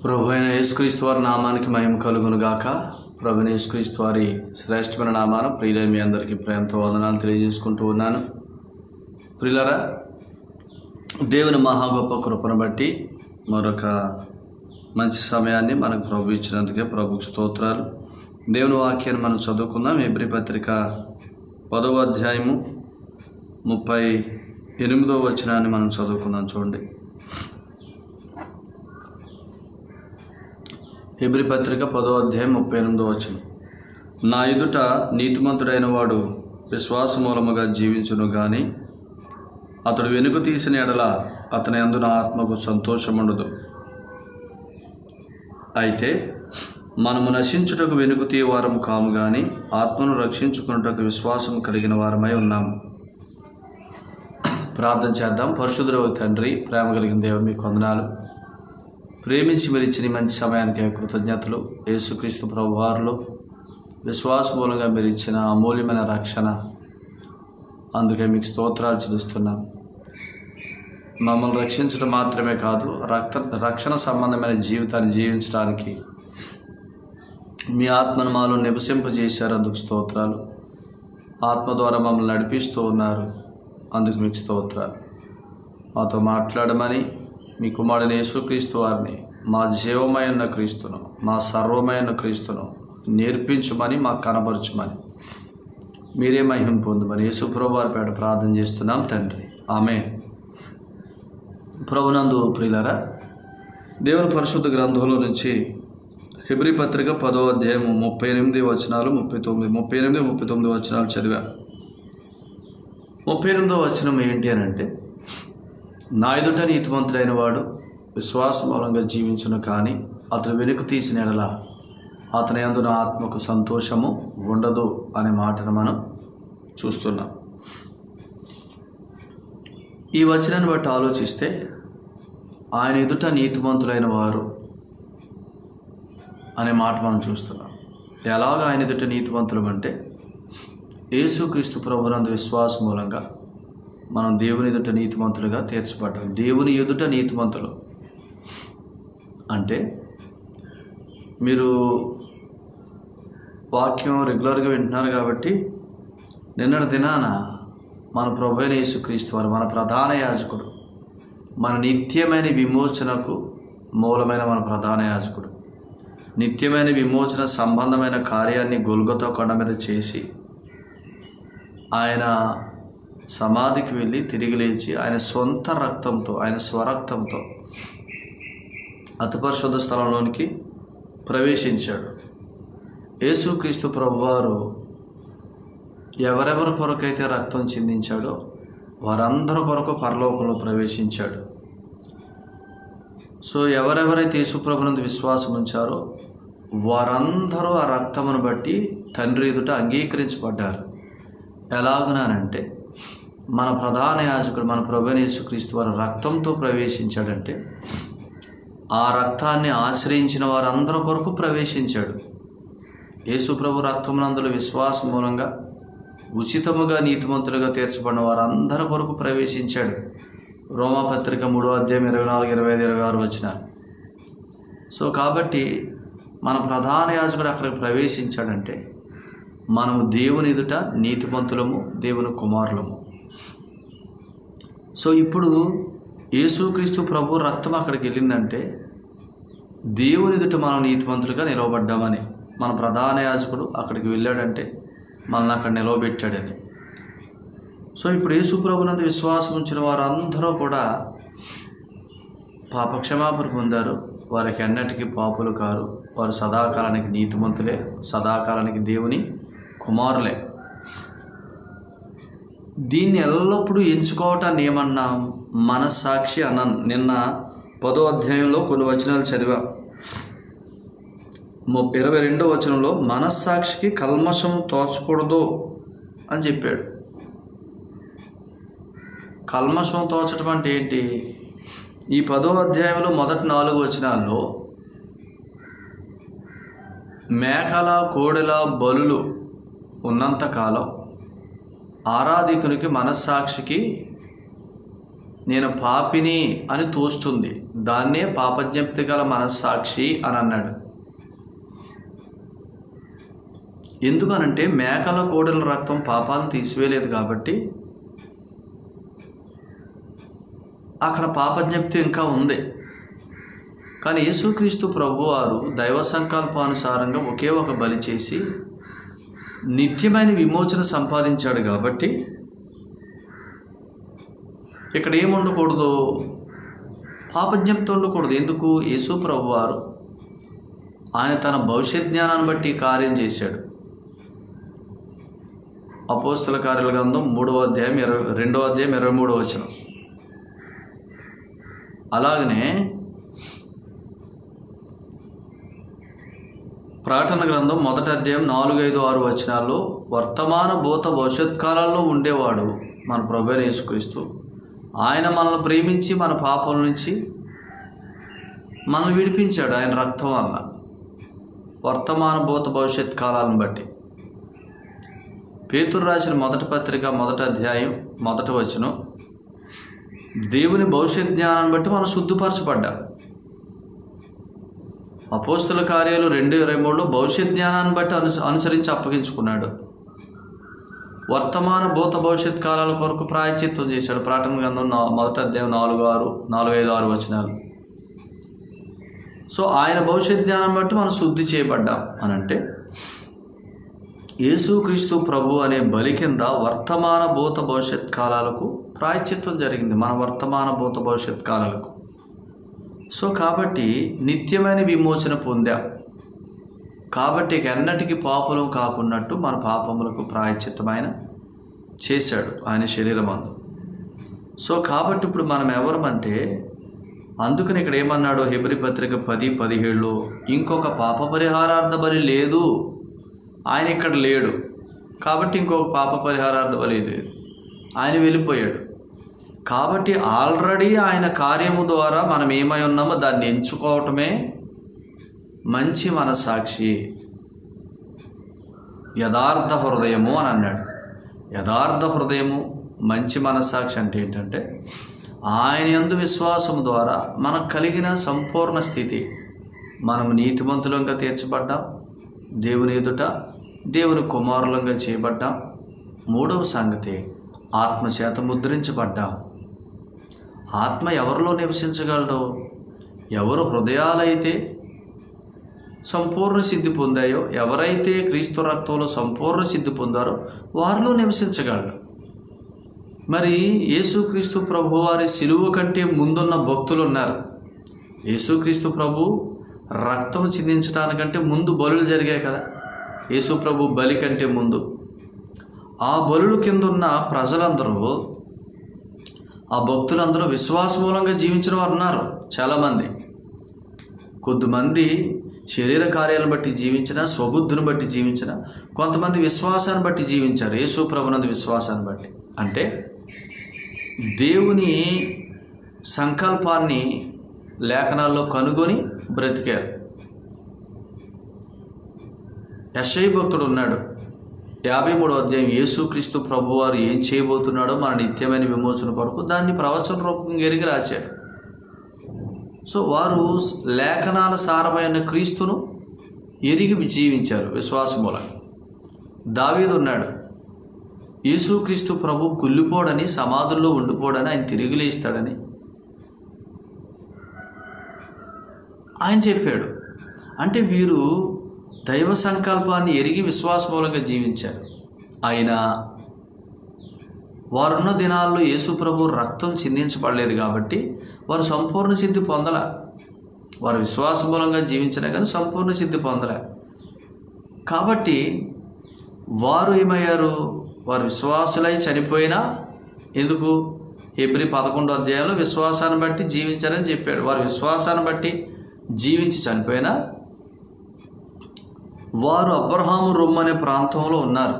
ప్రభు అయిన యేసుక్రీస్తు వారి నామానికి మహిమ కలుగును గాక. ప్రభు అయిన యేసుక్రీస్తు వారి శ్రేష్టమైన నామాన ప్రియులైన మీ అందరికీ ప్రేమతో వందనాలు తెలియజేసుకుంటూ ఉన్నాను. ప్రియులరా, దేవుని మహా గొప్ప కృపను బట్టి మరొక మంచి సమయాన్ని మనకు ప్రభు ఇచ్చినందుకే ప్రభుకు స్తోత్రాలు. దేవుని వాక్యాన్ని మనం చదువుకుందాం. హెబ్రీ పత్రిక 10వ అధ్యాయము 38వ వచనాన్ని మనం చదువుకుందాం. చూడండి, హెబ్రీ పత్రిక 10వ అధ్యాయం 38వ వచనం. నా ఎదుట నీతిమంతుడైన వాడు విశ్వాస మూలముగా జీవించును గాని అతడు వెనుక తీసిన ఎడల అతని యందు నా ఆత్మకు సంతోషముండదు. అయితే మనము నశించుటకు వెనుక తీయవారము కాము గాని ఆత్మను రక్షించుకున్నటకు విశ్వాసం కలిగిన వారమై ఉన్నాము. ప్రార్థన చేద్దాం. పరిశుద్ధుడైన తండ్రి, ప్రేమ కలిగిన దేవుని మీకు వందనాలు. ప్రేమించి మీరు ఇచ్చిన మంచి సమయానికి కృతజ్ఞతలు. యేసుక్రీస్తు ప్రభువారిలో విశ్వాస మూలంగా మీరు ఇచ్చిన అమూల్యమైన రక్షణ, అందుకే మీకు స్తోత్రాలు చెల్లిస్తున్నాం. మమ్మల్ని రక్షించడం మాత్రమే కాదు, రక్షణ సంబంధమైన జీవితాన్ని జీవించడానికి మీ ఆత్మను మాలో నివసింపజేశారు. అందుకు స్తోత్రాలు. ఆత్మ ద్వారా మమ్మల్ని నడిపిస్తూ ఉన్నారు. అందుకు మీకు స్తోత్రాలు. మాతో మాట్లాడమని మీ కుమారుడైన యేసుక్రీస్తు వారిని, మా జీవమైన క్రీస్తును, మా సర్వమైన క్రీస్తును నేర్పించమని, మాకు కనపరచమని, మీరే మహిమ పొందమని యేసు ప్రభు వారి పేట ప్రార్థన చేస్తున్నాం తండ్రి. ఆమేన్. ప్రభునందు ప్రియులారా, దేవుని పరిశుద్ధ గ్రంథంలో నుంచి హెబ్రీ పత్రిక 10వ అధ్యాయం 38 వచనాలు 39 వచనాలు చదివాను. 38వ వచనం ఏంటి అని అంటే, నా ఎదుట నీతిమంతుడైన వాడు విశ్వాస మూలంగా జీవించును కానీ అతడు వెనుక తీసిన ఎడల అతని యందు నా ఆత్మకు సంతోషము ఉండదు అనే మాటను మనం చూస్తున్నాం. ఈ వచనాన్ని బట్టి ఆలోచిస్తే, ఆయన ఎదుట నీతిమంతులైన వారు అనే మాట మనం చూస్తున్నాం. ఎలాగ ఆయన ఎదుట నీతిమంతులం అంటే, యేసుక్రీస్తు ప్రభునందు విశ్వాస మూలంగా మనం దేవుని ఎదుట నీతిమంతులుగా తీర్చబడ్డాం. దేవుని ఎదుట నీతిమంతులు అంటే, మీరు వాక్యం రెగ్యులర్గా వింటున్నారు కాబట్టి, నిన్నటి దినాన మన ప్రభు అయిన యేసుక్రీస్తు వారు, మన ప్రధాన యాజకుడు, మన నిత్యమైన విమోచనకు మూలమైన మన ప్రధాన యాజకుడు, నిత్యమైన విమోచన సంబంధమైన కార్యాన్ని గొల్గొతా కొండ మీద చేసి ఆయన సమాధికి వెళ్ళి తిరిగి లేచి ఆయన సొంత రక్తంతో, ఆయన స్వరక్తంతో అతి పరిశుద్ధ స్థలంలోనికి ప్రవేశించాడు. యేసుక్రీస్తు ప్రభువారు ఎవరెవరి కొరకైతే రక్తం చిందించాడో వారందరి కొరకు పరలోకంలో ప్రవేశించాడు. సో ఎవరెవరైతే యేసు ప్రభునందు విశ్వాసం ఉంచారో వారందరూ ఆ రక్తమును బట్టి తండ్రి ఎదుట అంగీకరించబడ్డారు. ఎలాగునానంటే, మన ప్రధాన యాజకుడు మన ప్రభువైన యేసుక్రీస్తు వారు రక్తంతో ప్రవేశించాడంటే, ఆ రక్తాన్ని ఆశ్రయించిన వారందరి కొరకు ప్రవేశించాడు. యేసు ప్రభు రక్తమునందుల విశ్వాసం మూలంగా ఉచితముగా నీతిమంతులుగా తీర్చబడిన వారందరి కొరకు ప్రవేశించాడు. రోమాపత్రిక 3వ అధ్యాయం 24, 25, 26 వచనాలు. సో కాబట్టి మన ప్రధాన యాజకుడు అక్కడికి ప్రవేశించాడంటే మనము దేవుని ఎదుట నీతిమంతులము, దేవుని కుమారులము. సో ఇప్పుడు యేసుక్రీస్తు ప్రభు రక్తం అక్కడికి వెళ్ళిందంటే దేవుని ఎదుట మనం నీతిమంతులుగా నిలవబడ్డామని. మన ప్రధాన యాజకుడు అక్కడికి వెళ్ళాడంటే మనల్ని అక్కడ నిలవబెట్టాడని. సో ఇప్పుడు యేసు ప్రభునందు విశ్వాసం ఉంచిన వారందరూ కూడా పాపక్షమాపణ పొందారు. వారికి ఎన్నటికీ పాపులు కారు. వారు సదాకాలానికి నీతిమంతులే, సదాకాలానికి దేవుని కుమారులే. దీన్ని ఎల్లప్పుడూ ఎంచుకోవటాన్ని ఏమన్నా మనస్సాక్షి అన్నాను. నిన్న 10వ అధ్యాయంలో కొన్ని వచనాలు చదివా. 22వ వచనంలో మనస్సాక్షికి కల్మషం తోచకూడదు అని చెప్పాడు. కల్మషం తోచడం అంటే ఏంటి? ఈ 10వ అధ్యాయంలో మొదటి 4 వచనాల్లో మేకల కోడెల బలులు ఉన్నంతకాలం ఆరాధికునికి మనస్సాక్షికి నేను పాపిని అని తోస్తుంది. దాన్నే పాపజ్ఞప్తి గల మనస్సాక్షి అని అన్నాడు. ఎందుకనంటే మేకల కోడెల రక్తం పాపాలను తీసివేయలేదు కాబట్టి అక్కడ పాపజ్ఞప్తి ఇంకా ఉంది. కానీ యేసుక్రీస్తు ప్రభువారు దైవ సంకల్పానుసారంగా ఒకే ఒక బలి చేసి నిత్యమైన విమోచన సంపాదించాడు కాబట్టి ఇక్కడ ఏముండకూడదు, పాపజ్ఞప్తి ఉండకూడదు. ఎందుకు? యేసు ప్రభువారు ఆయన తన భవిష్యత్ జ్ఞానాన్ని బట్టి కార్యం చేశాడు. అపోస్తల కార్యాల గ్రంథం 3వ అధ్యాయం 2వ అధ్యాయం 23వ వచనం. అలాగనే ప్రకటన గ్రంథం 1వ అధ్యాయం 4, 5, 6 వచనాల్లో వర్తమాన భూత భవిష్యత్ కాలాల్లో ఉండేవాడు మన ప్రభువైన యేసుక్రీస్తు. ఆయన మనల్ని ప్రేమించి మన పాపల నుంచి మనల్ని విడిపించాడు ఆయన రక్తం వల్ల. వర్తమాన భూత భవిష్యత్ కాలాలను బట్టి పేతురు రాసిన మొదటి పత్రిక 1వ అధ్యాయం 1వ వచనం, దేవుని భవిష్యత్ జ్ఞానాన్ని బట్టి మనం శుద్ధపరచబడ్డాం. అపోస్తల కార్యాలు 2:23లో భవిష్యత్ జ్ఞానాన్ని బట్టి అనుసరించి అప్పగించుకున్నాడు. వర్తమాన భూత భవిష్యత్ కాలాల కొరకు ప్రాయశ్చిత్తం చేశాడు. ప్రకటన గ్రంథం 1వ అధ్యాయం 4, 5, 6 వచనాలు. సో ఆయన భవిష్యత్ జ్ఞానం బట్టి మనం శుద్ధి చేయబడ్డాం అనంటే యేసుక్రీస్తు ప్రభు అనే బలి కింద వర్తమాన భూత భవిష్యత్ కాలాలకు ప్రాయశ్చిత్తం జరిగింది, మన వర్తమాన భూత భవిష్యత్ కాలాలకు. సో కాబట్టి నిత్యమైన విమోచన పొందాం. కాబట్టి ఎన్నటికీ పాపలం కాకున్నట్టు మన పాపములకు ప్రాయశ్చిత్తమైన చేశాడు ఆయన శరీరమందు. సో కాబట్టి ఇప్పుడు మనం ఎవరమంటే, అందుకని ఇక్కడ ఏమన్నాడు హెబ్రీ పత్రిక 10:17లో, ఇంకొక పాప పరిహారార్థ బలి లేదు. ఆయన ఇక్కడ లేడు కాబట్టి ఇంకొక పాప పరిహారార్థ బలి లేదు, ఆయన వెళ్ళిపోయాడు. కాబట్టి ఆల్రెడీ ఆయన కార్యము ద్వారా మనం ఏమై ఉన్నామో దాన్ని ఎంచుకోవటమే మంచి మనస్సాక్షి, యథార్థ హృదయము అని అన్నాడు. యథార్థ హృదయము, మంచి మనస్సాక్షి అంటే ఏంటంటే ఆయన యందు విశ్వాసము ద్వారా మనకు కలిగిన సంపూర్ణ స్థితి. మనం నీతిమంతులంగా తీర్చబడ్డాం, దేవుని ఎదుట దేవుని కుమారులంగా చేయబడ్డాం. 3వ సంగతి, ఆత్మచేత ముద్రించబడ్డాం. ఆత్మ ఎవరిలో నివసించగలడో, ఎవరు హృదయాలైతే సంపూర్ణ సిద్ధి పొందాయో, ఎవరైతే క్రీస్తు రక్తంలో సంపూర్ణ సిద్ధి పొందారో వారిలో నివసించగలడు. మరి యేసుక్రీస్తు ప్రభు వారి సిలువ కంటే ముందున్న భక్తులు ఉన్నారు. యేసుక్రీస్తు ప్రభు రక్తం చిందించడానికంటే ముందు బలులు జరిగాయి కదా, యేసు ప్రభు బలి కంటే ముందు. ఆ బలుల కింద ఉన్న ప్రజలందరూ, ఆ భక్తులందరూ విశ్వాస మూలంగా జీవించిన వారు ఉన్నారు చాలామంది. కొద్దిమంది శరీర కార్యాలను బట్టి జీవించిన, స్వబుద్ధిని బట్టి జీవించిన, కొంతమంది విశ్వాసాన్ని బట్టి జీవించారు, యేసు ప్రభునందు విశ్వాసాన్ని బట్టి. అంటే దేవుని సంకల్పాన్ని లేఖనాల్లో కనుగొని బ్రతికారు. యెషయా భక్తుడు ఉన్నాడు 53వ అధ్యాయం, యేసుక్రీస్తు ప్రభువారు ఏం చేయబోతున్నాడో మన నిత్యమైన విమోచన కొరకు దాన్ని ప్రవచన రూపంగా ఎరిగి రాశాడు. సో వారు లేఖనాల సారమైన క్రీస్తును ఎరిగి జీవించారు విశ్వాసం మూలంగా. దావీదు ఉన్నాడు, యేసుక్రీస్తు ప్రభు కుళ్ళిపోడని, సమాధుల్లో ఉండిపోడని, ఆయన తిరిగి లేస్తాడని ఆయన చెప్పాడు. అంటే వీరు దైవ సంకల్పాన్ని ఎరిగి విశ్వాస మూలంగా జీవించారు. అయినా వారున్న దినాల్లో యేసు ప్రభు రక్తం చిందించబడలేదు కాబట్టి వారు సంపూర్ణ సిద్ధి పొందలే. వారు విశ్వాస మూలంగా జీవించినా కానీ సంపూర్ణ సిద్ధి పొందలే. కాబట్టి వారు ఏమయ్యారు? వారు విశ్వాసులై చనిపోయినా, ఎందుకు? హెబ్రీ 11వ అధ్యాయంలో విశ్వాసాన్ని బట్టి జీవించారని చెప్పాడు. వారు విశ్వాసాన్ని బట్టి జీవించి చనిపోయినా వారు అబ్రహాము రొమ్ము అనే ప్రాంతంలో ఉన్నారు.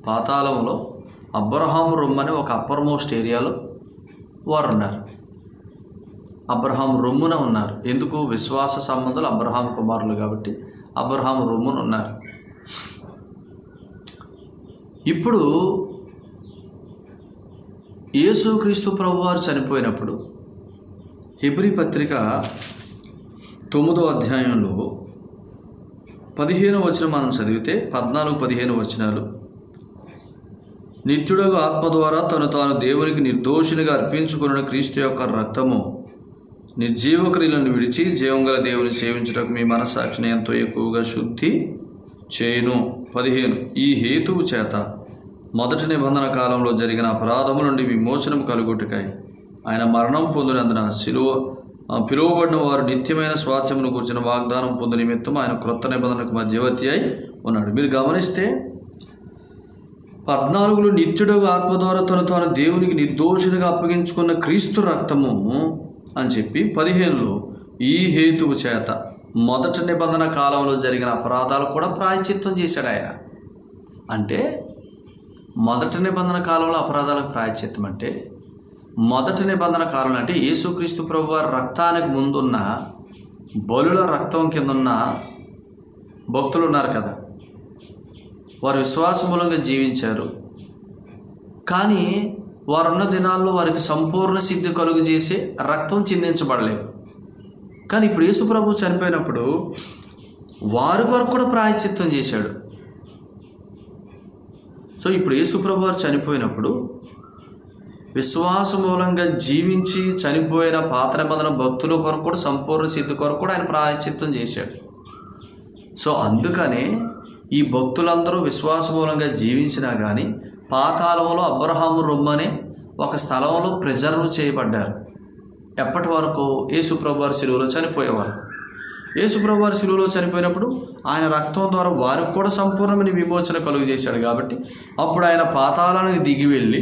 పాతాళంలో అబ్రహాము రొమ్ము అనే ఒక అప్పర్ మోస్ట్ ఏరియాలో వారు ఉన్నారు. అబ్రహాము రొమ్మున ఉన్నారు. ఎందుకు? విశ్వాస సంబంధాలు అబ్రహాము కుమారులు కాబట్టి అబ్రహాము రొమ్మున ఉన్నారు. ఇప్పుడు యేసుక్రీస్తు ప్రభువారు చనిపోయినప్పుడు హెబ్రీ పత్రిక 9వ అధ్యాయంలో 15వ వచనం మనం చదివితే 14-15 వచనాలు, నిత్యుడగు ఆత్మ ద్వారా తాను దేవునికి నిర్దోషినిగా అర్పించుకున్న క్రీస్తు యొక్క రక్తము నిర్జీవ క్రియలను విడిచి జీవం గల దేవుని సేవించుటకు మీ మనస్సాక్షిని ఎంతో ఎక్కువగా శుద్ధి చేయును. 15 ఈ హేతువు చేత మొదటి నిబంధన కాలంలో జరిగిన అపరాధము నుండి విమోచనం కలుగుటకై ఆయన మరణం పొందినందున పిలువబడిన వారు నిత్యమైన స్వాస్థ్యమును కూర్చిన వాగ్దానం పొందు నిమిత్తం ఆయన క్రొత్త నిబంధనకు మధ్యవర్తి అయి ఉన్నాడు. మీరు గమనిస్తే 14లో నిత్యుడు ఆత్మ ద్వారా తాను దేవునికి నిర్దోషినిగా అప్పగించుకున్న క్రీస్తు రక్తము అని చెప్పి 15లో ఈ హేతువు చేత మొదటి నిబంధన కాలంలో జరిగిన అపరాధాలు కూడా ప్రాయశ్చిత్తం చేశాడు ఆయన. అంటే మొదటి నిబంధన కాలంలో అపరాధాలకు ప్రాయశ్చిత్తం అంటే, మొదటి నిబంధన కాలంలో అంటే యేసుక్రీస్తు ప్రభువారి రక్తానికి ముందున్న బలుల రక్తం కింద ఉన్న భక్తులు ఉన్నారు కదా, వారు విశ్వాస మూలంగా జీవించారు. కానీ వారున్న దినాల్లో వారికి సంపూర్ణ సిద్ధి కలుగు చేసే రక్తం చిందించబడలేదు. కానీ ఇప్పుడు యేసు ప్రభు చనిపోయినప్పుడు వారి కొరకు కూడా ప్రాయశ్చిత్తం చేశాడు. సో ఇప్పుడు యేసు ప్రభు వారు చనిపోయినప్పుడు విశ్వాస మూలంగా జీవించి చనిపోయిన పాత నిబంధన భక్తుల కొరకు కూడా సంపూర్ణ సిద్ధి కొరకు కూడా ఆయన ప్రాయశ్చిత్తం చేశాడు. సో అందుకనే ఈ భక్తులందరూ విశ్వాస మూలంగా జీవించినా కానీ పాతాళంలో అబ్రహాము రొమ్మనే ఒక స్థలంలో ప్రిజర్వ్ చేయబడ్డారు. ఎప్పటి వరకు? యేసు ప్రభు వారి శిలువలో చనిపోయే వరకు. యేసు ప్రభు వారి శిలువలో చనిపోయినప్పుడు ఆయన రక్తం ద్వారా వారికి కూడా సంపూర్ణమైన విమోచన కలుగు చేశాడు. కాబట్టి అప్పుడు ఆయన పాతాళానికి దిగి వెళ్ళి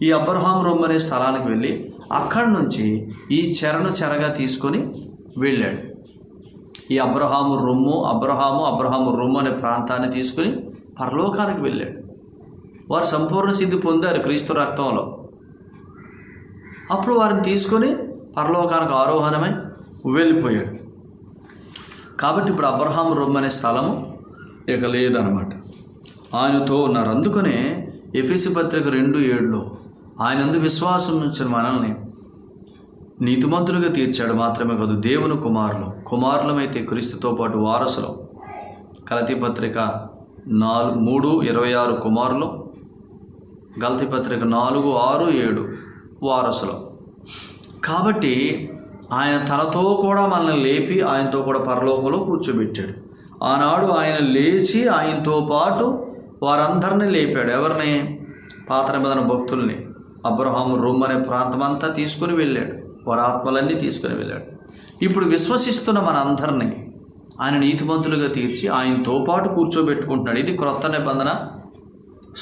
ఈ అబ్రహాము రొమ్ము అనే స్థలానికి వెళ్ళి అక్కడి నుంచి ఈ చెరను చెరగా తీసుకొని వెళ్ళాడు. ఈ అబ్రహాము రొమ్ము అనే ప్రాంతాన్ని తీసుకుని పరలోకానికి వెళ్ళాడు. వారు సంపూర్ణ సిద్ధి పొందారు క్రీస్తు రక్తంలో. అప్పుడు వారిని తీసుకొని పరలోకానికి ఆరోహణమై వెళ్ళిపోయాడు. కాబట్టి ఇప్పుడు అబ్రహాము రొమ్ము అనే స్థలము ఇక లేదనమాట. ఆయనతో ఉన్నారు. అందుకనే ఎఫెసీ పత్రిక 2:7లో ఆయనందు విశ్వాసం ఉంచిన మనల్ని నీతిమంతులుగా తీర్చాడు మాత్రమే కాదు, దేవుని కుమారులమైతే క్రీస్తుతో పాటు వారసులం. గలతీ పత్రిక 3:26 కుమారులు, గలతీ పత్రిక 4:6-7 వారసులం. కాబట్టి ఆయన తనతో కూడా మనల్ని లేపి ఆయనతో కూడా పరలోకంలో కూర్చోబెట్టాడు. ఆనాడు ఆయన లేచి ఆయనతో పాటు వారందరినీ లేపాడు. ఎవరిని? పాత నిబంధన భక్తుల్ని. అబ్రహాము రొమ్ము అనే ప్రాంతం అంతా తీసుకుని వెళ్ళాడు. వారి ఆత్మలన్నీ తీసుకుని వెళ్ళాడు. ఇప్పుడు విశ్వసిస్తున్న మనందరినీ ఆయన నీతిమంతులుగా తీర్చి ఆయనతో పాటు కూర్చోబెట్టుకుంటున్నాడు. ఇది క్రొత్త నిబంధన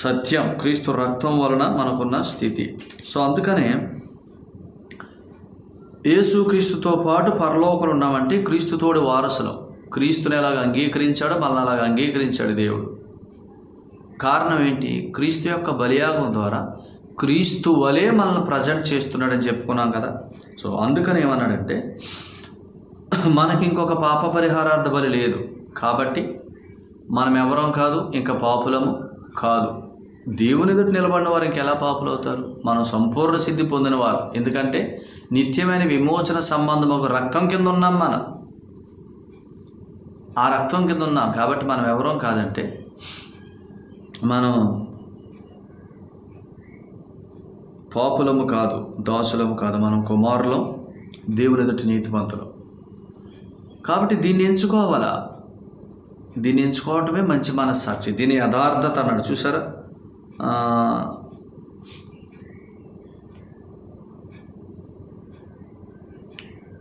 సత్యం, క్రీస్తు రక్తం వలన మనకున్న స్థితి. సో అందుకనే యేసుక్రీస్తుతో పాటు పరలోకంలో ఉన్నామంటే క్రీస్తుతోడి వారసులం. క్రీస్తుని ఎలాగ అంగీకరించాడో మనల్ని అలాగ అంగీకరించాడు దేవుడు. కారణం ఏంటి? క్రీస్తు యొక్క బలియాగం ద్వారా క్రీస్తు వలే మనల్ని ప్రజెంట్ చేస్తున్నాడని చెప్పుకున్నాం కదా. సో అందుకని ఏమన్నాడంటే, మనకి ఇంకొక పాప పరిహారార్థ బలి లేదు. కాబట్టి మనం ఎవరం కాదు, ఇంకా పాపులము కాదు. దేవుని ఎదుట నిలబడిన వారు ఇంకెలా పాపులు అవుతారు? మనం సంపూర్ణ సిద్ధి పొందిన వారు. ఎందుకంటే నిత్యమైన విమోచన సంబంధం ఒక రక్తం కింద ఉన్నాం. మనం ఆ రక్తం కింద ఉన్నాం. కాబట్టి మనం ఎవరం కాదంటే, మనం పాపులము కాదు, దాసులము కాదు, మనం కుమారులం, దేవుని ఎదుటి నీతిమంతులం. కాబట్టి దీన్ని ఎంచుకోవాలా? దీన్ని ఎంచుకోవటమే మంచి మనస్సాక్షి. దీని యథార్థత అన్నాడు. చూసారా?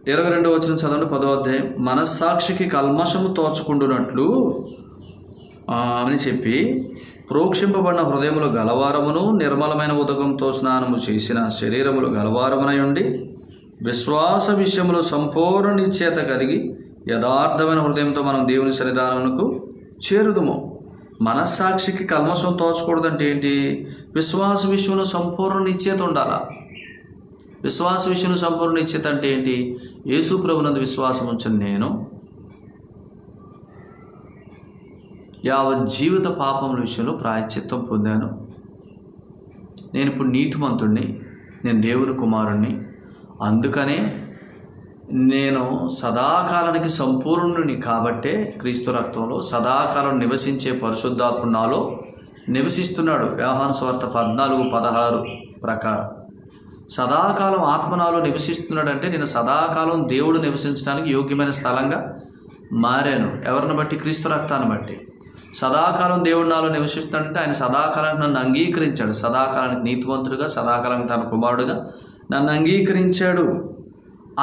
22వ వచనం చదవండి. 10వ అధ్యాయం. మనస్సాక్షికి కల్మషము తోచుకుండునట్లు అని చెప్పి ప్రోక్షింపబడిన హృదయములు గలవారమును నిర్మలమైన ఉదకంతో స్నానము చేసిన శరీరములు గలవారమునై ఉండి విశ్వాస విషయములు సంపూర్ణ నిశ్చయత కలిగి యథార్థమైన హృదయంతో మనం దేవుని సన్నిధానమునకు చేరుదుము. మనస్సాక్షికి కల్మషం తోచకూడదంటే ఏంటి? విశ్వాస విషయంలో సంపూర్ణ నిశ్చయత ఉండాలా. విశ్వాస విషయంలో సంపూర్ణ నిశ్చయత అంటే ఏంటి? యేసు ప్రభునందు విశ్వాసం ఉంచిన నేను యావత్ జీవిత పాపముల విషయంలో ప్రాయశ్చిత్తం పొందాను. నేను ఇప్పుడు నీతిమంతుడిని. నేను దేవుని కుమారుణ్ణి, అందుకనే నేను సదాకాలానికి సంపూర్ణుని కాబట్టే క్రీస్తు రక్తంలో సదాకాలం నివసించే పరిశుద్ధాత్ముడు నాలో నివసిస్తున్నాడు. యోహాను సువార్త 14:16 ప్రకారం సదాకాలం ఆత్మ నాలో నివసిస్తున్నాడంటే నేను సదాకాలం దేవుడు నివసించడానికి యోగ్యమైన స్థలంగా మారాను. ఎవరిని బట్టి? క్రీస్తు రక్తాన్ని బట్టి. సదాకాలం దేవుడు నాలో నివసిస్తున్నాడంటే ఆయన సదాకాలానికి నన్ను అంగీకరించాడు. సదాకాలానికి నీతివంతుడుగా, సదాకాలానికి తన కుమారుడుగా నన్ను అంగీకరించాడు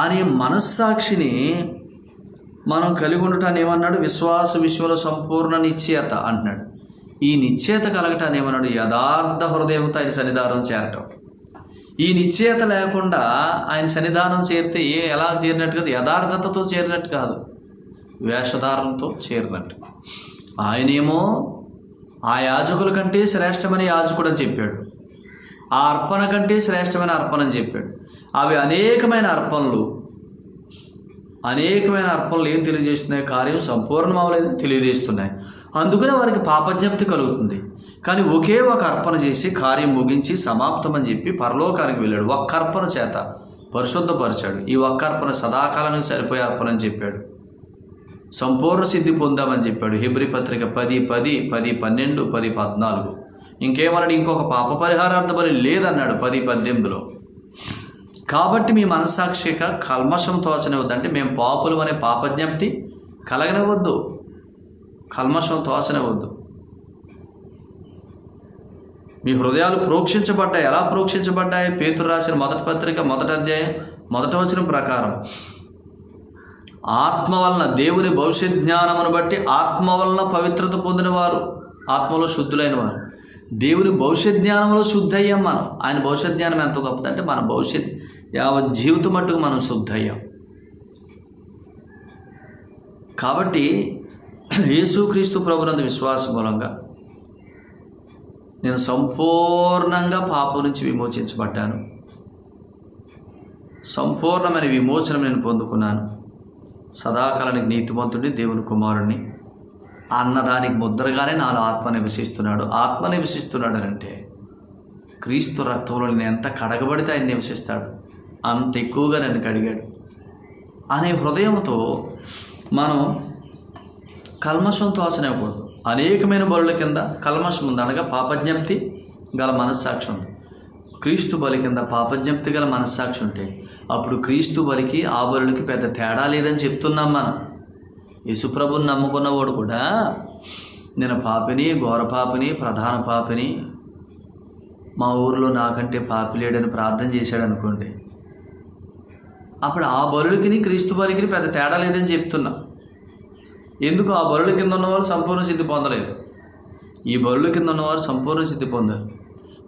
అనే మనస్సాక్షిని మనం కలిగి ఉండటాన్ని ఏమన్నాడు? విశ్వాస విషయంలో సంపూర్ణ నిశ్చయత అంటున్నాడు. ఈ నిశ్చయత కలగటాన్ని ఏమన్నాడు? యథార్థ హృదయంతో ఆయన సన్నిధానం చేరటం. ఈ నిశ్చయత లేకుండా ఆయన సన్నిధానం చేరితే ఎలా చేరినట్టు కాదు, యథార్థతతో చేరినట్టు కాదు, వేషధారణతో చేరినట్టు. ఆయనేమో ఆ యాజకుల కంటే శ్రేష్టమైన యాజకుడు అని చెప్పాడు, ఆ అర్పణ కంటే శ్రేష్టమైన అర్పణ అని చెప్పాడు. అవి అనేకమైన అర్పణలు ఏం తెలియజేస్తున్నాయి? కార్యం సంపూర్ణం అవ్వలేదని తెలియజేస్తున్నాయి. అందుకనే వారికి పాపజ్ఞప్తి కలుగుతుంది. కానీ ఒకే ఒక అర్పణ చేసి కార్యం ముగించి సమాప్తమని చెప్పి పరలోకానికి వెళ్ళాడు. ఒక్క అర్పణ చేత పరిశుద్ధపరిచాడు. ఈ ఒక్క అర్పణ సదాకాలానికి సరిపోయే అర్పణ అని చెప్పాడు. సంపూర్ణ సిద్ధి పొందామని చెప్పాడు. హెబ్రీ పత్రిక 10:10, 10:12, 10:14. ఇంకేమన్నాడు? ఇంకొక పాప పరిహారార్థ బలి లేదన్నాడు 10:18లో. కాబట్టి మీ మనస్సాక్షిక కల్మషం తోచనివద్దు, అంటే మేము పాపులు అనే పాపజ్ఞప్తి కలగనివద్దు, కల్మషం తోచనివద్దు. మీ హృదయాలు ప్రోక్షించబడ్డాయి. ఎలా ప్రోక్షించబడ్డాయి? పేతురు రాసిన మొదటి పత్రిక 1వ అధ్యాయం 1వ వచనం ప్రకారం ఆత్మ వలన దేవుని భవిష్యత్ జ్ఞానమును బట్టి ఆత్మ వలన పవిత్రత పొందిన వారు, ఆత్మలో శుద్ధులైన వారు. దేవుని భవిష్యత్ జ్ఞానంలో శుద్ధి అయ్యాం మనం. ఆయన భవిష్యత్ జ్ఞానం ఎంత గొప్పదంటే మన భవిష్యత్ యావత్ జీవితం మట్టుకు మనం శుద్ధి అయ్యాం. కాబట్టి యేసుక్రీస్తు ప్రభునందు విశ్వాసం మూలంగా నేను సంపూర్ణంగా పాపం నుంచి విమోచించబడ్డాను. సంపూర్ణమైన విమోచనం నేను పొందుకున్నాను. సదాకాలానికి నీతిమంతుడిని, దేవుని కుమారుణ్ణి అన్నదానికి ముద్రగానే నాలో ఆత్మ నివసిస్తున్నాడు. ఆత్మ నివసిస్తున్నాడు అంటే క్రీస్తు రక్తంలో నేను ఎంత కడగబడితే ఆయన నివసిస్తాడు, అంత ఎక్కువగా నన్ను కడిగాడు అనే హృదయంతో మనం కల్మషం తోచనివ్వకూడదు. అనేకమైన బలుల కింద కల్మషం ఉంది, అనగా పాపజ్ఞప్తి గల మనస్సాక్షి ఉంది. క్రీస్తు బలి కింద పాపజ్ఞప్తి గల మనస్సాక్షి ఉంటే అప్పుడు క్రీస్తు బలికి ఆ బలులకి పెద్ద తేడా లేదని చెప్తున్నాం మనం. యేసుప్రభుని నమ్ముకున్నవాడు కూడా నేను పాపిని, ఘోర పాపిని, ప్రధాన పాపిని, మా ఊరిలో నాకంటే పాపి లేడని ప్రార్థన చేశాడు అనుకోండి, అప్పుడు ఆ బలులకి క్రీస్తు బలికి పెద్ద తేడా లేదని చెప్తున్నా. ఎందుకు? ఆ బలుల కింద ఉన్నవారు సంపూర్ణ సిద్ధి పొందలేదు, ఈ బలుల కింద ఉన్నవారు సంపూర్ణ సిద్ధి పొందారు.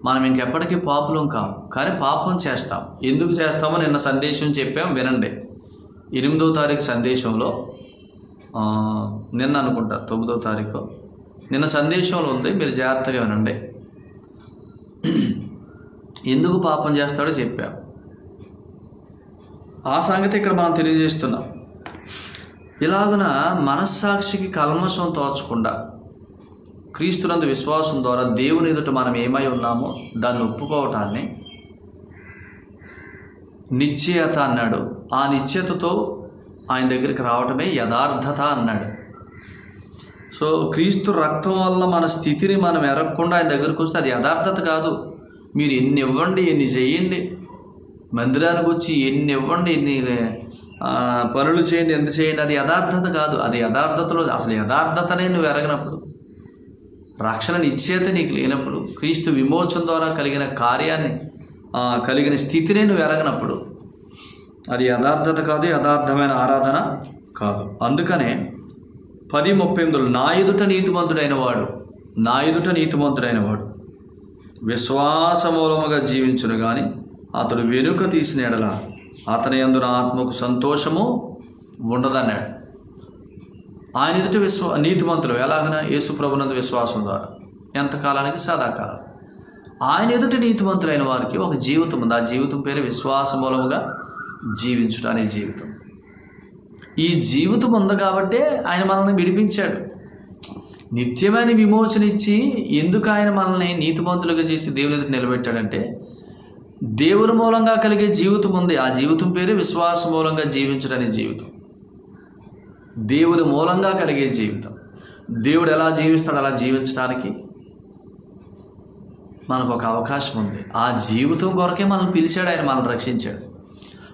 మనం ఇంకెప్పటికీ పాపులం కావు, కానీ పాపం చేస్తాం. ఎందుకు చేస్తామో నిన్న సందేశం చెప్పాం, వినండి. 8వ తారీఖు సందేశంలో, నిన్న అనుకుంటా 9వ తారీఖు, నిన్న సందేశంలో ఉంది, మీరు జాగ్రత్తగా వినండి. ఎందుకు పాపం చేస్తాడో చెప్పాం. ఆ సంగతి ఇక్కడ మనం తెలియజేస్తున్నాం. ఇలాగున మనస్సాక్షికి కల్మషం తోచకుండా క్రీస్తునందు విశ్వాసం ద్వారా దేవుని ఎదుట మనం ఏమై ఉన్నామో దాన్ని ఒప్పుకోవటాన్ని నిశ్చయత అన్నాడు. ఆ నిశ్చయతతో ఆయన దగ్గరికి రావటమే యథార్థత అన్నాడు. సో క్రీస్తు రక్తం వల్ల మన స్థితిని మనం ఎరగకుండా ఆయన దగ్గరికి వస్తే అది యథార్థత కాదు. మీరు ఎన్ని ఇవ్వండి, ఎన్ని చేయండి, మందిరానికి వచ్చి ఎన్ని ఇవ్వండి, ఎన్ని పనులు చేయండి, ఎంత చేయండి, అది యథార్థత కాదు. అది యథార్థతలో అసలు యథార్థతనే నువ్వు ఎరగనప్పుడు, రక్షణ నిశ్చయత నీకు లేనప్పుడు, క్రీస్తు విమోచన ద్వారా కలిగిన కార్యాన్ని కలిగిన స్థితినే నువ్వు ఎరగనప్పుడు అది యథార్థత కాదు, యథార్థమైన ఆరాధన కాదు. అందుకనే 10:38 నా ఎదుట నీతిమంతుడైన వాడు విశ్వాసమూలముగా జీవించును గాని అతడు వెనుక తీసిన ఎడల అతని యందు నా ఆత్మకు సంతోషము ఉండదన్నాడు. ఆయన ఎదుట నీతిమంతులు ఎలాగైనా యేసు ప్రభునందు విశ్వాసం ద్వారా ఎంతకాలానికి? సదాకాలం. ఆయన ఎదుట నీతిమంతులైన వారికి ఒక జీవితం ఉంది. ఆ జీవితం పేరు విశ్వాసమూలముగా జీవించుట అనే జీవితం. ఈ జీవితం ఉంది కాబట్టే ఆయన మనల్ని విడిపించాడు. నిత్యమైన విమోచన ఇచ్చి ఎందుకు ఆయన మనల్ని నీతిమంతులుగా చేసి దేవుని ఎదుట నిలబెట్టాడంటే దేవుని మూలంగా కలిగే జీవితం ఉంది. ఆ జీవితం పేరే విశ్వాస మూలంగా జీవించడనే జీవితం. దేవుని మూలంగా కలిగే జీవితం. దేవుడు ఎలా జీవిస్తాడో అలా జీవించడానికి మనకు ఒక అవకాశం ఉంది. ఆ జీవితం కొరకే మనల్ని పిలిచాడు, ఆయన మనల్ని రక్షించాడు.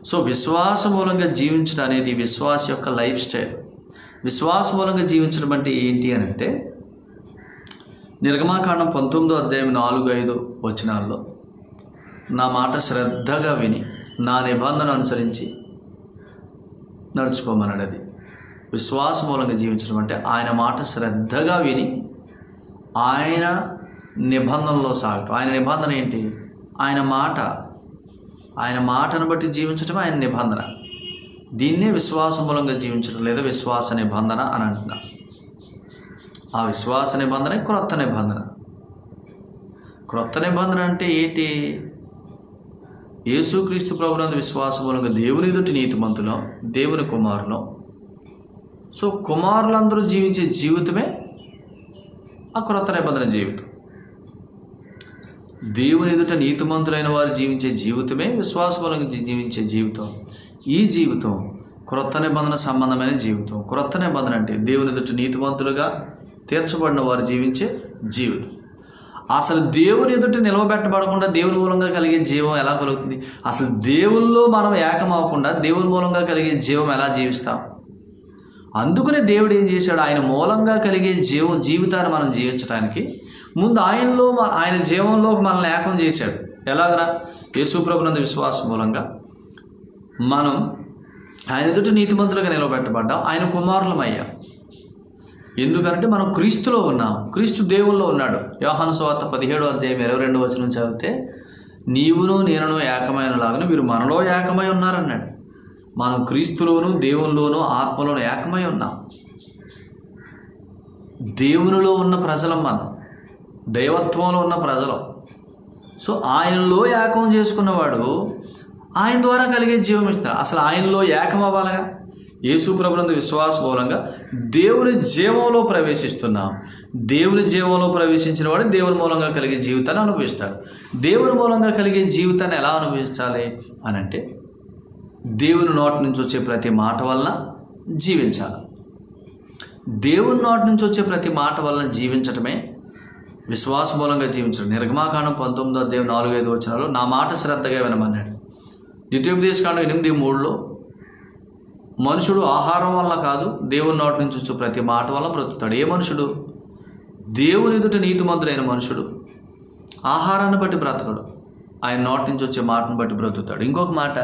సో విశ్వాస మూలంగా జీవించడం అనేది విశ్వాస యొక్క లైఫ్ స్టైల్. విశ్వాస మూలంగా జీవించడం అంటే ఏంటి అని అంటే, నిర్గమాకాండం 19వ అధ్యాయం 4-5 వచనాల్లో నా మాట శ్రద్ధగా విని నా నిబంధన అనుసరించి నడుచుకోమన్నాడు. అది విశ్వాస మూలంగా జీవించడం అంటే ఆయన మాట శ్రద్ధగా విని ఆయన నిబంధనలో సాగటం. ఆయన నిబంధన ఏంటి? ఆయన మాటను బట్టి జీవించడం ఆయన నిబంధన. దీన్నే విశ్వాస మూలంగా జీవించడం లేదా విశ్వాస నిబంధన అని అంటున్నారు. ఆ విశ్వాస నిబంధన క్రొత్త నిబంధన. క్రొత్త నిబంధన అంటే ఏంటి? యేసుక్రీస్తు ప్రభునందు విశ్వాస మూలంగా దేవుని ఎదుటి నీతిమంతులం, దేవుని కుమారులం. సో కుమారులందరూ జీవించే జీవితమే ఆ క్రొత్త నిబంధన జీవితం. దేవుని ఎదుట నీతిమంతులైన వారు జీవించే జీవితమే విశ్వాస మూలంగా జీవించే జీవితం. ఈ జీవితం క్రొత్త నిబంధన సంబంధమైన జీవితం. క్రొత్త నిబంధన అంటే దేవుని ఎదుట నీతిమంతులుగా తీర్చబడిన వారు జీవించే జీవితం. అసలు దేవుని ఎదుట నిలవబెట్టబడకుండా దేవుని మూలంగా కలిగే జీవం ఎలా కలుగుతుంది? అసలు దేవుల్లో మనం ఏకమవ్వకుండా దేవుని మూలంగా కలిగే జీవం ఎలా జీవిస్తాం? అందుకనే దేవుడు ఏం చేశాడు? ఆయన మూలంగా కలిగే జీవితాన్ని మనం జీవించడానికి ముందు ఆయన జీవంలోకి మనల్ని ఏకం చేశాడు. ఎలాగరా? యేసు ప్రభునందు విశ్వాసం మూలంగా మనం ఆయన ఎదుట నీతిమంతులుగా నిలబెట్టబడ్డాం, ఆయన కుమారులం అయ్యాం. ఎందుకంటే మనం క్రీస్తులో ఉన్నాం, క్రీస్తు దేవుల్లో ఉన్నాడు. యోహాను సువార్త 17వ అధ్యాయం 22వ వచనం చదివితే, నీవును నేనును ఏకమైన లాగానే మీరు మనలో ఏకమై ఉన్నారన్నాడు. మనం క్రీస్తులోను దేవునిలోను ఆత్మలోను ఏకమై ఉన్నాం. దేవునిలో ఉన్న ప్రజలం, మనం దైవత్వంలో ఉన్న ప్రజలం. సో ఆయనలో ఏకం చేసుకున్నవాడు ఆయన ద్వారా కలిగే జీవం ఇస్తాడు. అసలు ఆయనలో ఏకం అవ్వాలిగా. యేసు ప్రభునందు విశ్వాస మూలంగా దేవుని జీవంలో ప్రవేశిస్తున్నాం. దేవుని జీవంలో ప్రవేశించిన వాడు దేవుని మూలంగా కలిగే జీవితాన్ని అనుభవిస్తాడు. దేవుని మూలంగా కలిగే జీవితాన్ని ఎలా అనుభవించాలి అని అంటే, దేవుని నోటి నుంచి వచ్చే ప్రతి మాట వలన జీవించాలి. దేవుని నోటి నుంచి వచ్చే ప్రతి మాట వలన జీవించటమే విశ్వాస మూలంగా జీవించడం. నిర్గమాకాండం 19వ అధ్యాయం 4-5 వచనాల్లో నా మాట శ్రద్ధగా వినమన్నాడు. ద్వితీయోపదేశకాండం 8:3లో మనుషుడు ఆహారం వల్ల కాదు దేవుని నోటి నుంచి వచ్చే ప్రతి మాట వల్ల బ్రతుకుతాడు. ఏ మనుషుడు? దేవుని ఎదుట నీతిమంతుడైన మనుషుడు ఆహారాన్ని బట్టి బ్రతకడు, ఆయన నోటి నుంచి వచ్చే మాటను బట్టి బ్రతుకుతాడు. ఇంకొక మాట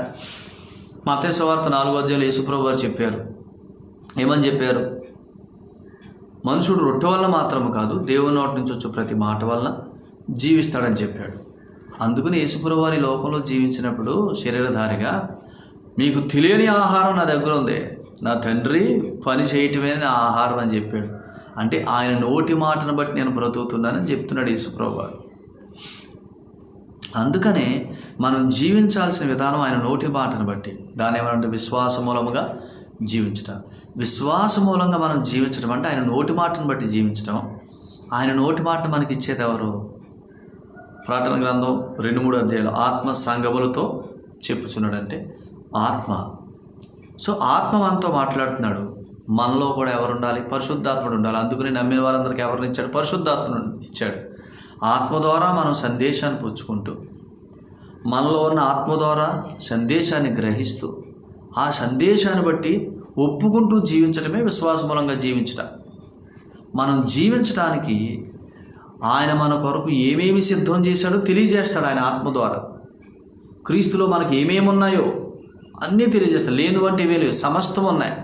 మత్తయి సువార్త 4వ అధ్యాయంలో యేసుప్రభు వారు చెప్పారు. ఏమని చెప్పారు? మనుషుడు రొట్టె వల్ల మాత్రము కాదు దేవుని నోటి నుంచి వచ్చే ప్రతి మాట వల్ల జీవిస్తాడని చెప్పాడు. అందుకని యేసుప్రభు వారి లోకంలో జీవించినప్పుడు శరీరధారిగా, మీకు తెలియని ఆహారం నా దగ్గర ఉంది, నా తండ్రి పని చేయటమే నా ఆహారం అని చెప్పాడు. అంటే ఆయన నోటి మాటను బట్టి నేను బ్రతుకుతున్నానని చెప్తున్నాడు యేసుప్రభు వారు. అందుకనే మనం జీవించాల్సిన విధానం ఆయన నోటి మాటను బట్టి. దాని ఏమంటే విశ్వాస మూలముగా జీవించటం. విశ్వాస మూలంగా మనం జీవించడం అంటే ఆయన నోటి మాటను బట్టి జీవించటం. ఆయన నోటి మాటను మనకి ఇచ్చేది ఎవరు? ప్రకటన గ్రంథం 2-3 అధ్యాయాలు ఆత్మ సంగములతో చెప్పుచున్నాడంటే ఆత్మ. సో ఆత్మ మనతో మాట్లాడుతున్నాడు. మనలో కూడా ఎవరు ఉండాలి? పరిశుద్ధాత్ముడు ఉండాలి. అందుకని నమ్మిన వారందరికీ ఎవరిని ఇచ్చాడు? పరిశుద్ధాత్మను ఇచ్చాడు. ఆత్మ ద్వారా మనం సందేశాన్ని పుచ్చుకుంటూ, మనలో ఉన్న ఆత్మ ద్వారా సందేశాన్ని గ్రహిస్తూ, ఆ సందేశాన్ని బట్టి ఒప్పుకుంటూ జీవించడమే విశ్వాస మూలంగా జీవించటం. మనం జీవించడానికి ఆయన మన కొరకు ఏమేమి సిద్ధం చేశాడో తెలియజేస్తాడు ఆయన ఆత్మ ద్వారా. క్రీస్తులో మనకి ఏమేమి ఉన్నాయో అన్నీ తెలియజేస్తాడు. లేనివంటి ఇవే లేవు, సమస్తం ఉన్నాయి.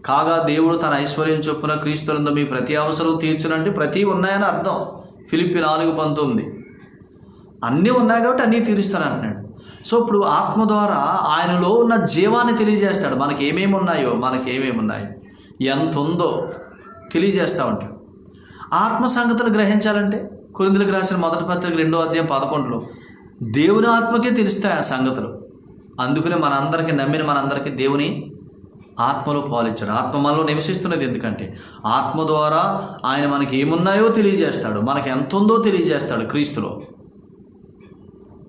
కాగా దేవుడు తన ఐశ్వర్యం చొప్పున క్రీస్తులందు మీ ప్రతి అవసరం తీర్చునంటే ప్రతి ఉన్నాయని అర్థం. ఫిలిప్పీ 4:19 అన్నీ ఉన్నాయి కాబట్టి అన్నీ తీరుస్తాను అంటున్నాడు. సో ఇప్పుడు ఆత్మ ద్వారా ఆయనలో ఉన్న జీవాన్ని తెలియజేస్తాడు. మనకి ఏమేమి ఉన్నాయో, ఎంత ఉందో తెలియజేస్తూ ఉంటాడు. ఆత్మ సంగతులు గ్రహించాలంటే కొరింథీయులకు రాసిన 1వ పత్రిక 2వ అధ్యాయం 11లో దేవుని ఆత్మకే తెలుస్తాయి ఆ సంగతులు. అందుకనే మనందరికీ నమ్మిన మనందరికీ దేవుని ఆత్మలో పాలిచ్చాడు. ఆత్మ మనలో నివసిస్తున్నది. ఎందుకంటే ఆత్మ ద్వారా ఆయన మనకి ఏమున్నాయో తెలియజేస్తాడు, మనకి ఎంత ఉందో తెలియజేస్తాడు క్రీస్తులో.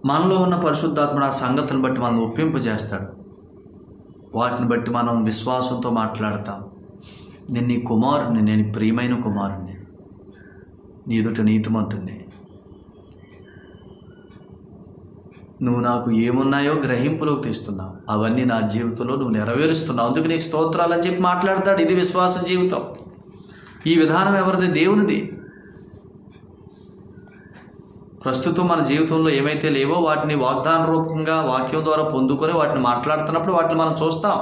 మనలో ఉన్న పరిశుద్ధాత్ముడు ఆ సంగతులను బట్టి మనల్ని ఒప్పింపజేస్తాడు. వాటిని బట్టి మనం విశ్వాసంతో మాట్లాడతాం. నేను నీ కుమారుడిని, నేను ప్రియమైన కుమారుడిని, నీ ఎదుట నీతిమంతుడిని, నువ్వు నాకు ఏమున్నాయో గ్రహింపులోకి తీస్తున్నావు, అవన్నీ నా జీవితంలో నువ్వు నెరవేరుస్తున్నావు, అందుకు నీకు స్తోత్రాలని చెప్పి మాట్లాడతాడు. ఇది విశ్వాస జీవితం. ఈ విధానం ఎవరిది? దేవునిది. ప్రస్తుతం మన జీవితంలో ఏమైతే లేవో వాటిని వాగ్దాన రూపంగా వాక్యం ద్వారా పొందుకొని వాటిని మాట్లాడుతున్నప్పుడు వాటిని మనం చూస్తాం.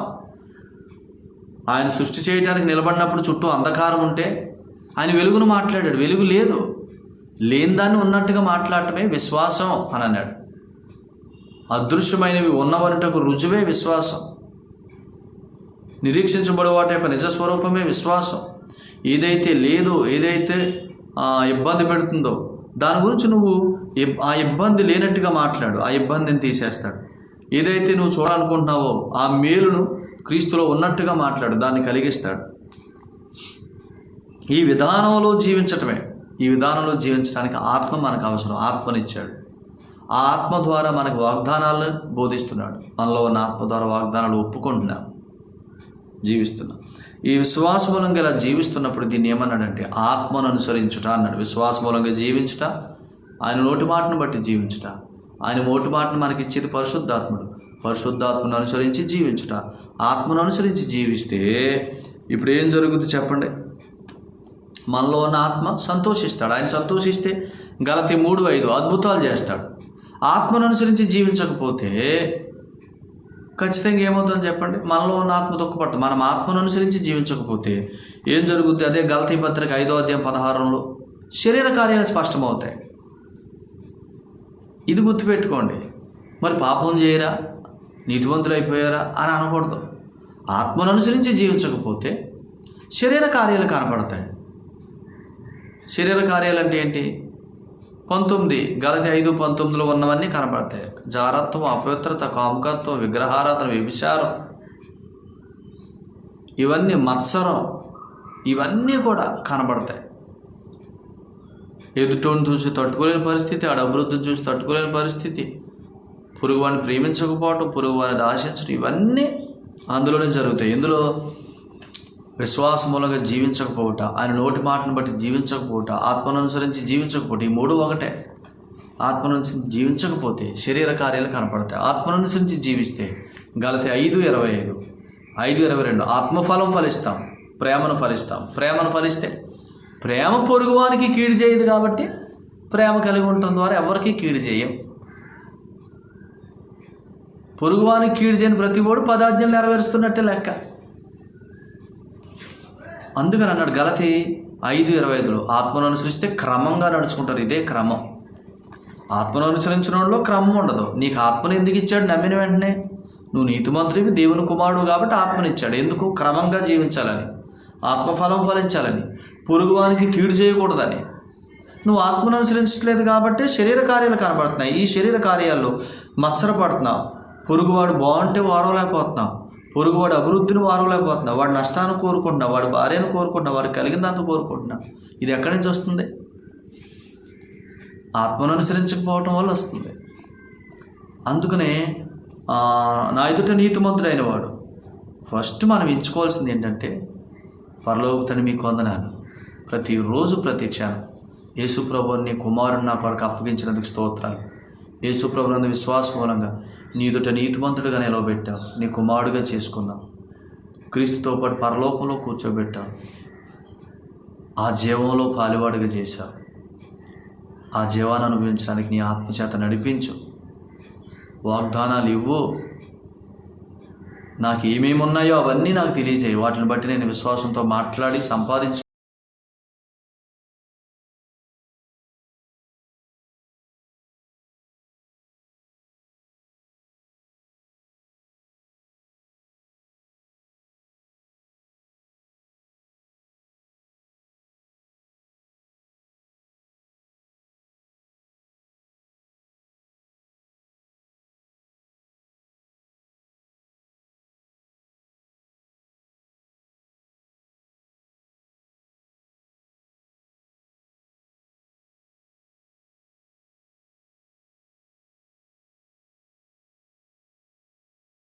ఆయన సృష్టి చేయడానికి నిలబడినప్పుడు చుట్టూ అంధకారం ఉంటే ఆయన వెలుగును మాట్లాడాడు. వెలుగు లేదు, లేని దాన్ని ఉన్నట్టుగా మాట్లాడటమే విశ్వాసం అని అన్నాడు. అదృశ్యమైనవి ఉన్నవనుటకు రుజువే విశ్వాసం. నిరీక్షించబడే వాటి యొక్క నిజస్వరూపమే విశ్వాసం. ఏదైతే లేదో, ఏదైతే ఇబ్బంది పెడుతుందో దాని గురించి నువ్వు ఆ ఇబ్బంది లేనట్టుగా మాట్లాడు, ఆ ఇబ్బందిని తీసేస్తాడు. ఏదైతే నువ్వు చూడాలనుకుంటున్నావో ఆ మేలును క్రీస్తులో ఉన్నట్టుగా మాట్లాడు, దాన్ని కలిగిస్తాడు. ఈ విధానంలో జీవించటమే, ఈ విధానంలో జీవించడానికి ఆత్మ మనకు అవసరం. ఆత్మనిచ్చాడు. ఆ ఆత్మ ద్వారా మనకు వాగ్దానాలను బోధిస్తున్నాడు. మనలో ఉన్న ఆత్మ ద్వారా వాగ్దానాలు ఒప్పుకుంటున్నాం, జీవిస్తున్నాం. ఈ విశ్వాస మూలంగా ఇలా జీవిస్తున్నప్పుడు దీన్ని ఏమన్నాడంటే ఆత్మను అనుసరించుట అన్నాడు. విశ్వాస మూలంగా జీవించుట, ఆయన నోటి మాటను బట్టి జీవించుట. ఆయన నోటి మాటను మనకి ఇచ్చేది పరిశుద్ధాత్ముడు. పరిశుద్ధాత్మను అనుసరించి జీవించుట, ఆత్మను అనుసరించి జీవిస్తే ఇప్పుడు ఏం జరుగుతుంది చెప్పండి? మనలో ఉన్న ఆత్మ సంతోషిస్తాడు. ఆయన సంతోషిస్తే గలతీ 3:5 అద్భుతాలు చేస్తాడు. ఆత్మను అనుసరించి జీవించకపోతే ఖచ్చితంగా ఏమవుతుందని చెప్పండి? మనలో ఉన్న ఆత్మ దుఃఖపడతాం. మనం ఆత్మను అనుసరించి జీవించకపోతే ఏం జరుగుద్ది? అదే గలతీ పత్రిక 5:16 శరీర కార్యాలు స్పష్టమవుతాయి. ఇది గుర్తుపెట్టుకోండి. మరి పాపం చేయరా, నీతివంతులు అయిపోయారా అని అనకూడదు. ఆత్మను అనుసరించి జీవించకపోతే శరీర కార్యాలు కనపడతాయి. శరీర కార్యాలు అంటే ఏంటి? 19 గలతీ 5:19 ఉన్నవన్నీ కనపడతాయి. జారత్వం, అపవిత్రత, కాముకత్వం, విగ్రహారాధన, వ్యభిచారం, ఇవన్నీ, మత్సరం, ఇవన్నీ కూడా కనబడతాయి. ఎదుటోని చూసి తట్టుకోలేని పరిస్థితి, ఆడ అభివృద్ధిని చూసి తట్టుకోలేని పరిస్థితి, పొరుగువాడిని ప్రేమించకపోవటం, పొరుగువాడిని ఆశించడం, ఇవన్నీ అందులోనే జరుగుతాయి. ఇందులో విశ్వాస మూలంగా జీవించకపోవట, ఆయన నోటి మాటను బట్టి జీవించకపోవట, ఆత్మను అనుసరించి జీవించకపోతే, ఈ 3 ఒకటే. ఆత్మను అనుసరించి జీవించకపోతే శరీర కార్యాలు కనపడతాయి. ఆత్మను అనుసరించి జీవిస్తే గలతీ 5:25 5:22 ఆత్మఫలం ఫలిస్తాం, ప్రేమను ఫలిస్తాం. ప్రేమను ఫలిస్తే ప్రేమ పొరుగువానికి కీడు చేయదు కాబట్టి ప్రేమ కలిగి ఉండటం ద్వారా ఎవరికి కీడు చేయం. పొరుగువానికి కీడు చేయని ప్రతి వాడు 10 ఆజ్ఞలు నెరవేరుస్తున్నట్టే లెక్క. అందుకని అన్నాడు గలతీ 5:25 ఆత్మను అనుసరిస్తే క్రమంగా నడుచుకుంటారు. ఇదే క్రమం. ఆత్మను అనుసరించడంలో క్రమం ఉండదు. నీకు ఆత్మను ఎందుకు ఇచ్చాడు? నమ్మిన వెంటనే నువ్వు నీతిమంతుడివి, దేవుని కుమారుడు కాబట్టి ఆత్మనిచ్చాడు. ఎందుకు? క్రమంగా జీవించాలని, ఆత్మఫలం ఫలించాలని, పొరుగువానికి కీడు చేయకూడదని. నువ్వు ఆత్మను అనుసరించట్లేదు కాబట్టి శరీర కార్యాలు కనబడుతున్నాయి. ఈ శరీర కార్యాల్లో మత్సరపడుతున్నావు. పొరుగువాడు బాగుంటే వారవలేకపోతున్నావు, పొరుగువాడు అభివృద్ధిని వారవలేకపోతున్నావు, వాడు నష్టాన్ని కోరుకుంటున్నావు, వాడు భార్యను కోరుకుంటున్నావు, వాడు కలిగిందంత కోరుకుంటున్నావు. ఇది ఎక్కడి నుంచి వస్తుంది? ఆత్మను అనుసరించకపోవటం వల్ల వస్తుంది. అందుకనే నా ఎదుట నీతిమంతుడైన వాడు. ఫస్ట్ మనం ఎంచుకోవాల్సింది ఏంటంటే పరలోక తండ్రి మీకు వందనాలు, ప్రతిరోజు ప్రతి క్షణం యేసుప్రభుని నీ కుమారుని నా కొరకు అప్పగించినందుకు స్తోత్రాలు. యేసుప్రభు నందు విశ్వాస మూలంగా నీ ఎదుట నీతిమంతుడిగా నిలవబెట్టావు, నీ కుమారుడిగా చేసుకున్నావు, క్రీస్తుతో పాటు పరలోకంలో కూర్చోబెట్టావు, ఆ జీవంలో పాలువాడుగా చేశావు. ఆ జీవాన్ని అనుభవించడానికి నీ ఆత్మచేత నడిపించు, వాగ్దానాలు ఇవ్వు. నాకు ఏమేమి ఉన్నాయో అవన్నీ నాకు తెలియజేయి. వాటిని బట్టి నేను విశ్వాసంతో మాట్లాడి సంపాదించు.